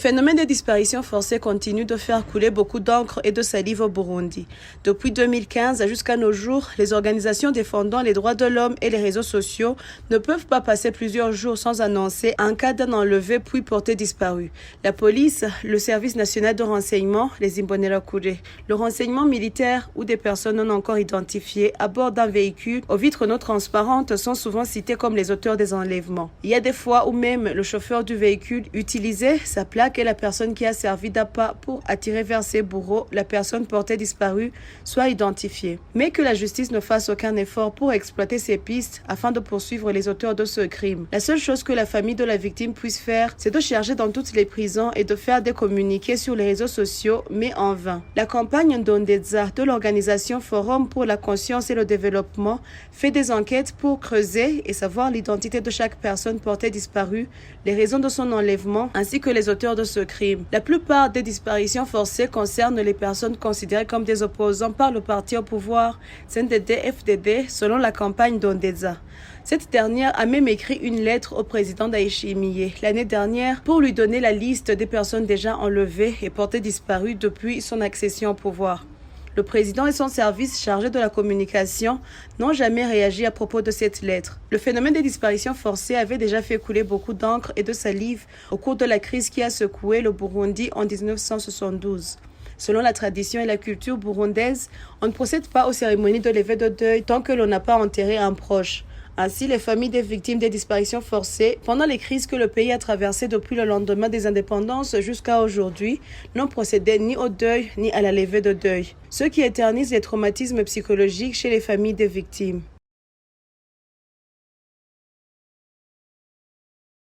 phénomène des disparitions forcées continue de faire couler beaucoup d'encre et de salive au Burundi. Depuis 2015 jusqu'à nos jours, les organisations défendant les droits de l'homme et les réseaux sociaux ne peuvent pas passer plusieurs jours sans annoncer un cas d'un enlevé puis porté disparu. La police, le service national de renseignement, les Imbonerakure, le renseignement militaire ou des personnes non encore identifiées à bord d'un véhicule aux vitres non transparentes sont souvent cités comme les auteurs des enlèvements. Il y a des fois où même le chauffeur du véhicule utilisait sa plaque et la personne qui a servi d'appât pour attirer vers ses bourreaux la personne portée disparue soit identifiée. Mais que la justice ne fasse aucun effort pour exploiter ces pistes afin de poursuivre les auteurs de ce crime. La seule chose que la famille de la victime puisse faire, c'est de chercher dans toutes les prisons et de faire des communiqués sur les réseaux sociaux, mais en vain. La campagne Ndondeza de l'organisation Forum pour la conscience et le développement fait des enquêtes pour creuser et savoir l'identité de chaque personne portée disparue, les raisons de son enlèvement ainsi que les auteurs de ce crime. La plupart des disparitions forcées concernent les personnes considérées comme des opposants par le parti au pouvoir CNDD-FDD selon la campagne Ndondeza. Cette dernière a même écrit une lettre au président Ndayishimiye l'année dernière pour lui donner la liste des personnes déjà enlevées et portées disparues depuis son accession au pouvoir. Le président et son service chargé de la communication n'ont jamais réagi à propos de cette lettre. Le phénomène des disparitions forcées avait déjà fait couler beaucoup d'encre et de salive au cours de la crise qui a secoué le Burundi en 1972. Selon la tradition et la culture burundaise, on ne procède pas aux cérémonies de levée de deuil tant que l'on n'a pas enterré un proche. Ainsi, les familles des victimes des disparitions forcées, pendant les crises que le pays a traversées depuis le lendemain des indépendances jusqu'à aujourd'hui, n'ont procédé ni au deuil ni à la levée de deuil, ce qui éternise les traumatismes psychologiques chez les familles des victimes.